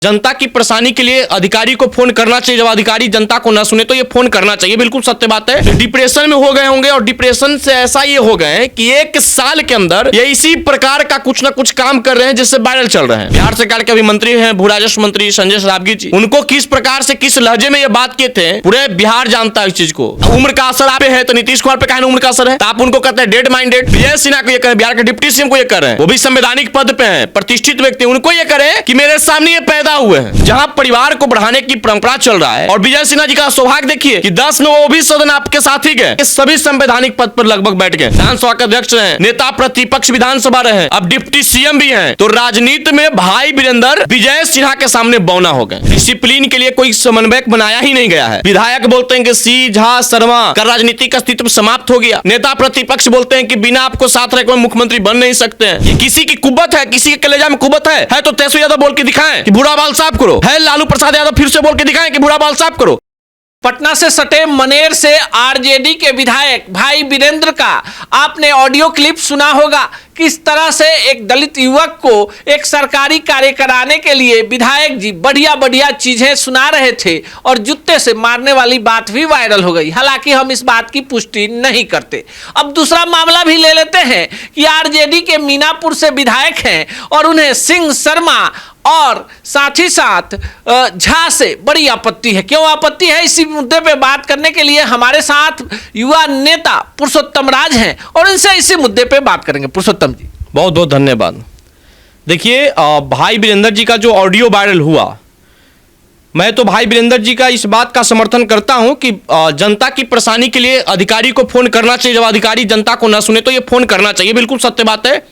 जनता की परेशानी के लिए अधिकारी को फोन करना चाहिए। जब अधिकारी जनता को ना सुने तो ये फोन करना चाहिए, बिल्कुल सत्य बात है। डिप्रेशन में हो गए होंगे और डिप्रेशन से ऐसा ये हो गए कि एक साल के अंदर ये इसी प्रकार का कुछ ना कुछ काम कर रहे हैं जिससे वायरल चल रहे हैं। बिहार सरकार के अभी मंत्री हैं भू राजस्व मंत्री संजय सरावगी जी, उनको किस प्रकार से किस लहजे में ये बात किए थे पूरे बिहार जानता है इस चीज को। उम्र का असर आप पे है तो नीतीश कुमार पे कहा उम्र का असर है, तो आप उनको कहते हैं डेड माइंडेड। विजय सिन्हा को ये करें, बिहार के डिप्टी सीएम को ये कर रहे हैं, वो भी संवैधानिक पद पे है, प्रतिष्ठित व्यक्ति, उनको ये करें कि मेरे सामने ये पैदा हुए हैं। जहां परिवार को बढ़ाने की परंपरा चल रहा है और विजय सिन्हा जी का सौभाग्य देखिए कि 10 लोग वो भी सदन आपके साथ ही गए, सभी संवैधानिक पद पर लगभग बैठ गए, विधानसभा के अध्यक्ष रहे, नेता प्रतिपक्ष विधानसभा रहे, अब डिप्टी सीएम भी हैं। तो राजनीति में भाई वीरेंद्र विजय सिन्हा के सामने बौना हो गए। डिसिप्लिन के लिए कोई समन्वयक बनाया ही नहीं गया है। विधायक बोलते हैं कि सी झा शर्मा का राजनीतिक अस्तित्व समाप्त हो गया। नेता प्रतिपक्ष बोलते हैं कि बिना आपको साथ रखे मुख्यमंत्री बन नहीं सकते हैं। ये किसी की कुब्बत है, किसी के कलेजा में कुब्बत है तो तेजस्वी यादव बोल के दिखाएं कि बुरा बाल साफ करो, है लालू प्रसाद यादव फिर से बोल के दिखाएं कि बुरा बाल साफ करो। पटना से सटे मनेर से आरजेडी के विधायक भाई वीरेंद्र का आपने ऑडियो क्लिप सुना होगा। किस तरह से एक दलित युवक को एक सरकारी कार्य कराने के लिए विधायक जी बढ़िया बढ़िया चीजें सुना रहे थे और जूते से मारने वाली बात भी वायरल हो गई। हालांकि हम इस बात की पुष्टि नहीं करते। अब दूसरा मामला भी ले लेते हैं कि आरजेडी के मीनापुर से विधायक हैं और उन्हें सिंह शर्मा और साथ ही साथ झा से बड़ी आपत्ति है। क्यों आपत्ति है, इसी मुद्दे पे बात करने के लिए हमारे साथ युवा नेता पुरुषोत्तम राज हैं और इनसे इसी मुद्दे पे बात करेंगे। पुरुषोत्तम जी बहुत बहुत धन्यवाद। देखिए भाई वीरेंद्र जी का जो ऑडियो वायरल हुआ, मैं तो भाई वीरेंद्र जी का इस बात का समर्थन करता हूं कि जनता की परेशानी के लिए अधिकारी को फोन करना चाहिए। जब अधिकारी जनता को ना सुने तो ये फोन करना चाहिए, बिल्कुल सत्य बात है।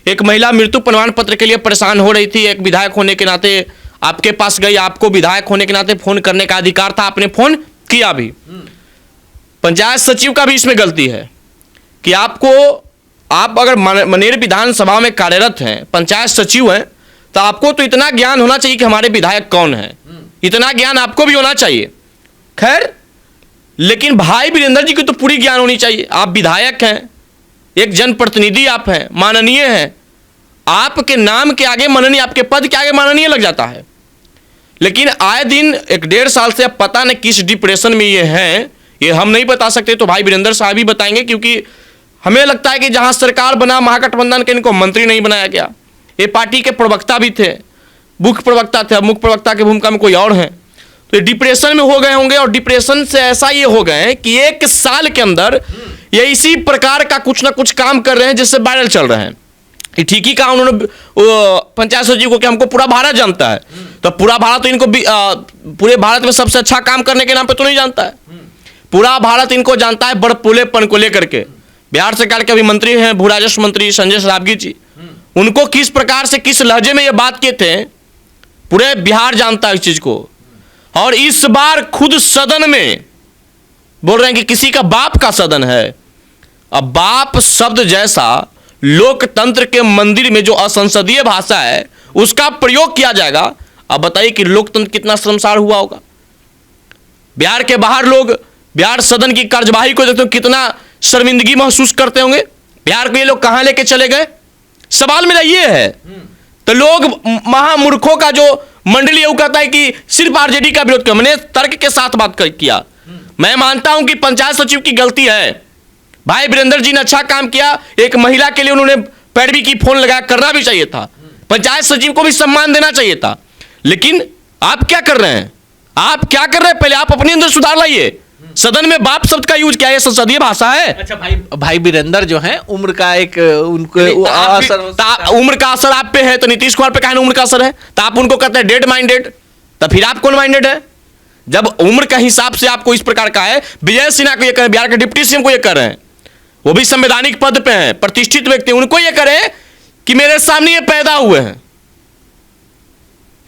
एक महिला मृत्यु प्रमाण पत्र के लिए परेशान हो रही थी, एक विधायक होने के नाते आपके पास गई, आपको विधायक होने के नाते फोन करने का अधिकार था, आपने फोन किया भी। पंचायत सचिव का भी इसमें गलती है कि आप अगर मनेर विधानसभा में कार्यरत हैं, पंचायत सचिव हैं, तो आपको तो इतना ज्ञान होना चाहिए कि हमारे विधायक कौन है, इतना ज्ञान आपको भी होना चाहिए। खैर, लेकिन भाई वीरेंद्र जी की तो पूरी ज्ञान होनी चाहिए। आप विधायक हैं, एक जनप्रतिनिधि आप हैं, माननीय हैं, आपके नाम के आगे माननीय, आपके पद के आगे माननीय लग जाता है। लेकिन आए दिन 1.5 साल से अब पता नहीं किस डिप्रेशन में ये हैं, ये हम नहीं बता सकते, तो भाई वीरेंद्र साहब ही बताएंगे। क्योंकि हमें लगता है कि जहां सरकार बना महागठबंधन के, इनको मंत्री नहीं बनाया गया। ये पार्टी के प्रवक्ता भी थे, मुख्य प्रवक्ता थे, अब मुख्य प्रवक्ता की भूमिका में कोई और है। तो ये डिप्रेशन में हो गए होंगे और डिप्रेशन से ऐसा ये हो गए कि एक साल के अंदर ये इसी प्रकार का कुछ ना कुछ काम कर रहे हैं जिससे वायरल चल रहे हैं। ठीक ही कहा उन्होंने पंचायत सचिव को कि हमको पूरा भारत जानता है, तो पूरा भारत इनको पूरे भारत में सबसे अच्छा काम करने के नाम पे तो नहीं जानता है। पूरा भारत इनको जानता है बड़पोलेपन को लेकर के। बिहार सरकार के अभी मंत्री हैं भू राजस्व मंत्री संजय सरावगी जी, उनको किस प्रकार से किस लहजे में ये बात किए थे पूरे बिहार जानता है इस चीज को। और इस बार खुद सदन में बोल रहे हैं कि किसी का बाप का सदन है। अब बाप शब्द जैसा लोकतंत्र के मंदिर में जो असंसदीय भाषा है उसका प्रयोग किया जाएगा। अब बताइए कि लोकतंत्र कितना शर्मसार हुआ होगा। बिहार के बाहर लोग बिहार सदन की कार्यवाही को देखते हो कितना शर्मिंदगी महसूस करते होंगे। बिहार को ये लोग कहां लेके चले गए, सवाल मेरा ये है। तो लोग महामूर्खों का जो मंडली ये कहता है कि सिर्फ आरजेडी का विरोध किया। मैंने तर्क के साथ बात किया। मैं मानता हूं कि पंचायत सचिव की गलती है, भाई वीरेंद्र जी ने अच्छा काम किया, एक महिला के लिए उन्होंने पैरवी की फोन लगाया, करना भी चाहिए था, पंचायत सचिव को भी सम्मान देना चाहिए था। लेकिन आप क्या कर रहे हैं, आप क्या कर रहे हैं, पहले आप अपने अंदर सुधार लाइए। सदन में बाप शब्द का यूज किया, ये संसदीय भाषा है। अच्छा भाई वीरेंद्र जो है उम्र का एक उनको उम्र का असर आप पे है, तो नीतीश कुमार पे कहा उम्र का असर है, तो आप उनको कहते हैं डेड माइंडेड, तो फिर आप कौन माइंडेड है जब उम्र का हिसाब से आपको इस प्रकार का है। विजय सिन्हा को ये करें, बिहार के डिप्टी सीएम को ये कर रहे हैं, वो भी संवैधानिक पद पे हैं, प्रतिष्ठित व्यक्ति, उनको ये करें कि मेरे सामने ये पैदा हुए हैं।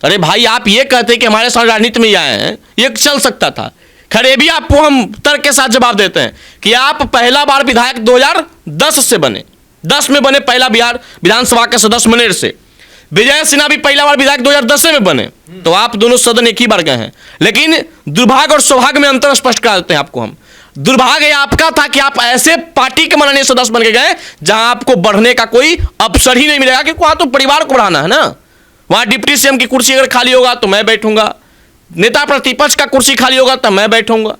अरे भाई, आप ये कहते कि हमारे साथ राजनीति में आए हैं, ये चल सकता था। खैर, भी आपको हम तर्क के साथ जवाब देते हैं कि आप पहला बार विधायक 2010 से बने, 10 में बने, पहला बिहार विधानसभा के सदस्य मनेर से। विजय सिन्हा भी पहला बार विधायक 2010 में बने, तो आप दोनों सदन एक ही बार गए हैं। लेकिन दुर्भाग्य और सौभाग्य में अंतर स्पष्ट करा देते हैं आपको हम। दुर्भाग्य आपका था कि आप ऐसे पार्टी के माननीय सदस्य बन के गए जहां आपको बढ़ने का कोई अवसर ही नहीं मिलेगा, क्योंकि वहां तो परिवार को बढ़ाना है ना, वहां डिप्टी सीएम की कुर्सी अगर खाली होगा तो मैं बैठूंगा, नेता प्रतिपक्ष का कुर्सी खाली होगा तो मैं बैठूंगा।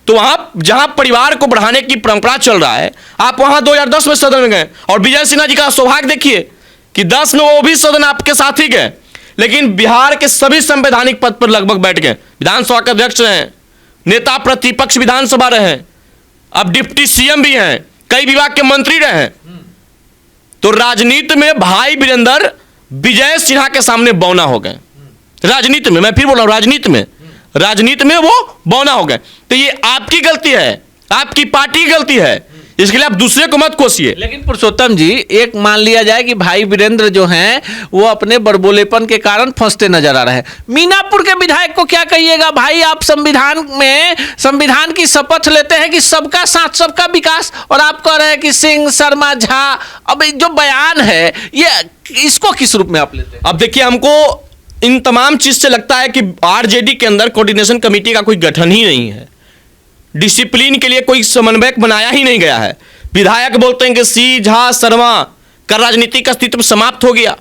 तो वहां जहां परिवार को बढ़ाने की परंपरा चल रहा है, आप वहां 2010 में सदन में गए और विजय सिन्हा जी का सौभाग्य देखिए कि 10 में वो भी सदन आपके साथ ही गए, लेकिन बिहार के सभी संवैधानिक पद पर लगभग बैठ गए। विधानसभा के अध्यक्ष रहे, नेता प्रतिपक्ष विधानसभा रहे, अब डिप्टी सीएम भी हैं, कई विभाग के मंत्री रहे। तो राजनीति में भाई वीरेंद्र विजय सिन्हा के सामने बौना हो गए। राजनीति में, मैं फिर बोल रहा हूं, राजनीति में वो बौना हो गए। तो ये आपकी गलती है, आपकी पार्टी की गलती है, इसके लिए आप दूसरे को मत कोसिए। लेकिन पुरुषोत्तम जी, एक मान लिया जाए कि भाई वीरेंद्र जो हैं वो अपने बड़बोलेपन के कारण फंसते नजर आ रहे हैं। मीनापुर के विधायक को क्या कहिएगा? भाई आप संविधान की शपथ लेते हैं कि सबका साथ सबका विकास, और आप कह रहे हैं कि सिंह, शर्मा, झा। अब जो बयान है ये इसको किस रूप में आप लेते हैं? अब देखिए, हमको इन तमाम चीज से लगता है कि आरजेडी के अंदर कोऑर्डिनेशन कमेटी का कोई गठन ही नहीं है, डिसिप्लिन के लिए कोई समन्वयक बनाया ही नहीं गया है। विधायक बोलते हैं कि सी, झा, शर्मा का राजनीतिक अस्तित्व समाप्त हो गया।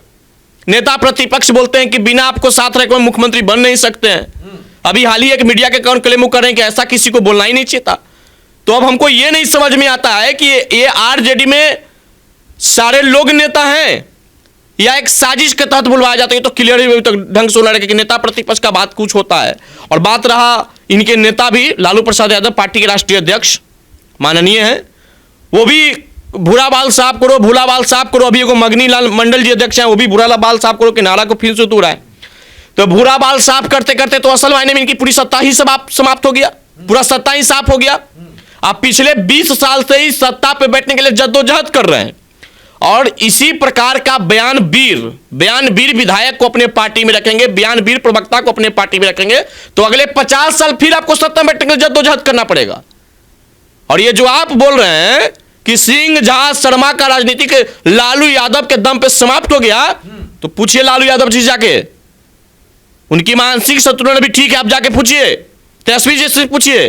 नेता प्रतिपक्ष बोलते हैं कि बिना आपको साथ रखे मुख्यमंत्री बन नहीं सकते हैं। अभी हाल ही एक मीडिया के कारण क्लेम कर रहे हैं कि ऐसा किसी को बोलना ही नहीं चाहिए था। तो अब हमको ये नहीं समझ में आता है कि ये आरजेडी में सारे लोग नेता हैं या एक साजिश के तहत बुलवाया जाता है। तो क्लियर ही तो ढंग से लड़के कि नेता प्रतिपक्ष का बात कुछ होता है। और बात रहा इनके नेता भी, लालू प्रसाद यादव पार्टी के राष्ट्रीय अध्यक्ष माननीय हैं, वो भी भूरा बाल साफ करो, भूला बाल साफ करो। अभी एगो मगनी लाल मंडल जी अध्यक्ष हैं, वो भी भूरा बाल साफ करो के नारा को फिर से दोहराए। तो भूरा बाल साफ करते करते तो असल मायने में इनकी पूरी सत्ता ही समाप्त हो गया, पूरा सत्ता ही साफ हो गया। आप पिछले 20 साल से ही सत्ता पे बैठने के लिए जद्दोजहद कर रहे हैं और इसी प्रकार का बयानवीर विधायक को अपने पार्टी में रखेंगे, बयानवीर प्रवक्ता को अपने पार्टी में रखेंगे तो अगले 50 साल फिर आपको सत्ता में बैठने के लिए जद्दोजहद करना पड़ेगा। और ये जो आप बोल रहे हैं कि सिंह, झा, शर्मा का राजनीतिक लालू यादव के दम पे समाप्त हो गया, तो पूछिए लालू यादव जी जाके, उनकी मानसिक संतुलन भी ठीक है, आप जाके पूछिए तेजस्वी जी से, पूछिए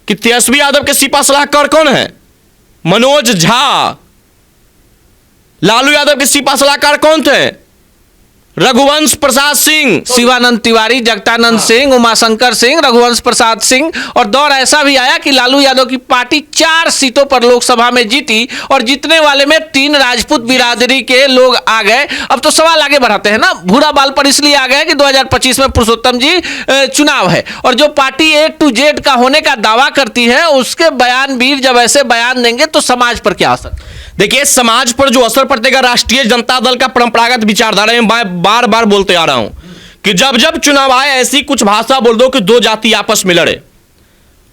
कि तेजस्वी यादव के सिपा सलाहकार कौन है? मनोज झा। लालू यादव के सिपा सलाहकार कौन थे? रघुवंश प्रसाद सिंह, शिवानंद तिवारी, जगतानंद सिंह, उमाशंकर सिंह, रघुवंश प्रसाद सिंह। और दौर ऐसा भी आया कि लालू यादव की पार्टी 4 सीटों पर लोकसभा में जीती और जीतने वाले में 3 राजपूत बिरादरी के लोग आ गए। अब तो सवाल आगे बढ़ाते हैं ना, भूरा बाल पर इसलिए आ गए कि 2025 में पुरुषोत्तम जी चुनाव है और जो पार्टी A to Z का होने का दावा करती है उसके बयानवीर जब ऐसे बयान देंगे तो समाज पर क्या असर? देखिए, समाज पर जो असर पड़ेगा, राष्ट्रीय जनता दल का परंपरागत विचारधारा में मैं बार बार बोलते आ रहा हूं कि जब जब चुनाव आए ऐसी कुछ भाषा बोल दो कि 2 जाति आपस में लड़े।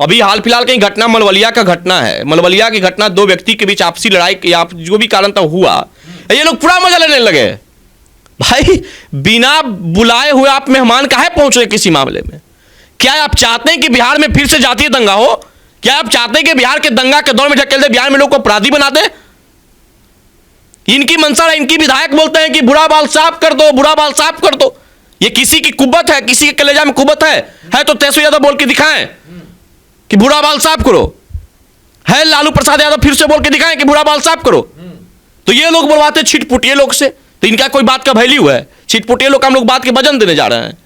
अभी हाल फिलहाल कहीं घटना मलवलिया का घटना है, मलवलिया की घटना, 2 व्यक्ति के बीच आपसी लड़ाई या जो भी कारण था हुआ, ये लोग पूरा मजा लेने लगे। भाई बिना बुलाए हुए आप मेहमान काहे पहुंच रहे किसी मामले में? क्या आप चाहते हैं कि बिहार में फिर से जातीय दंगा हो? क्या आप चाहते हैं कि बिहार के दंगा के दौर में ढकेल दे, बिहार में लोग को अपराधी बना दे? इनकी मंशा है, इनकी विधायक बोलते हैं कि बुरा बाल साफ कर दो, बुरा बाल साफ कर दो। ये किसी की कुब्बत है, किसी के कलेजा में कुब्बत है तो तेजस्वी यादव बोल के दिखाएं कि बुरा बाल साफ करो, है लालू प्रसाद यादव फिर से बोल के दिखाएं कि बुरा बाल साफ करो। तो ये लोग बोलवाते छिटपुटिए लोग से, तो इनका कोई बात का वैल्यू है? छिटपुटिए लोग हम लोग बात के वजन देने जा रहे हैं।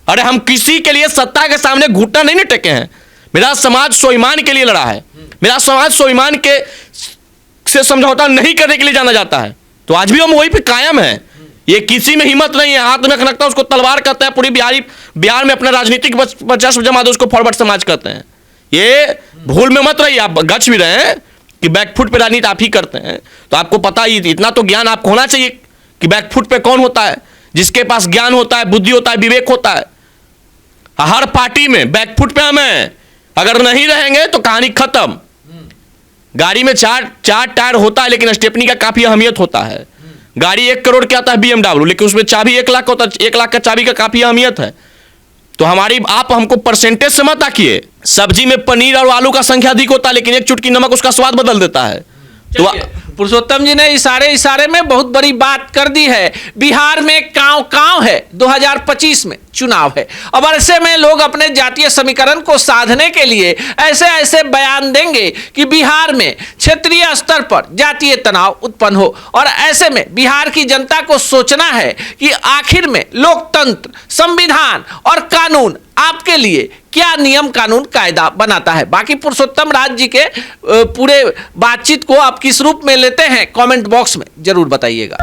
अरे हम किसी के लिए सत्ता के सामने घुटना नहीं टेके हैं। मेरा समाज स्वाभिमान के लिए लड़ा है, मेरा समाज स्वाभिमान के से समझौता नहीं करने के लिए जाना जाता है, तो आज भी हम वहीं पे कायम हैं। ये किसी में हिम्मत नहीं है, हाथ में रखता है उसको तलवार कहते हैं। पूरी बिहार में अपना राजनीतिक वर्चस्व जमा दो, उसको फॉरवर्ड समाज कहते हैं। ये भूल में मत रहिए, आप गच भी रहे हैं कि बैकफुट पे राजनीति आप ही करते हैं। तो आपको पता ही, इतना तो ज्ञान आपको होना चाहिए कि बैकफुट पे कौन होता है। जिसके पास ज्ञान होता है, बुद्धि होता है, विवेक होता है। हर पार्टी में बैकफुट पे हम हैं, अगर नहीं रहेंगे तो कहानी खत्म। गाड़ी में चार टायर होता है लेकिन स्टेपनी का काफी अहमियत होता है। गाड़ी 1 करोड़ की आता है BMW, लेकिन उसमें चाबी 1 लाख होता है। 1 लाख का चाबी का काफी अहमियत है। तो आप हमको परसेंटेज से मत आकिए। सब्जी में पनीर और आलू का संख्या अधिक होता है लेकिन 1 चुटकी नमक उसका स्वाद बदल देता है। तो पुरुषोत्तम जी ने इशारे इशारे में बहुत बड़ी बात कर दी है। बिहार में कांव कांव है, 2025 में चुनाव है। अब ऐसे में लोग अपने जातीय समीकरण को साधने के लिए ऐसे ऐसे बयान देंगे कि बिहार में क्षेत्रीय स्तर पर जातीय तनाव उत्पन्न हो। और ऐसे में बिहार की जनता को सोचना है कि आखिर में लोकतंत्र, संविधान और कानून आपके लिए क्या नियम कानून कायदा बनाता है। बाकी पुरुषोत्तम राज जी के पूरे बातचीत को आप किस रूप में लेते हैं, कमेंट बॉक्स में जरूर बताइएगा।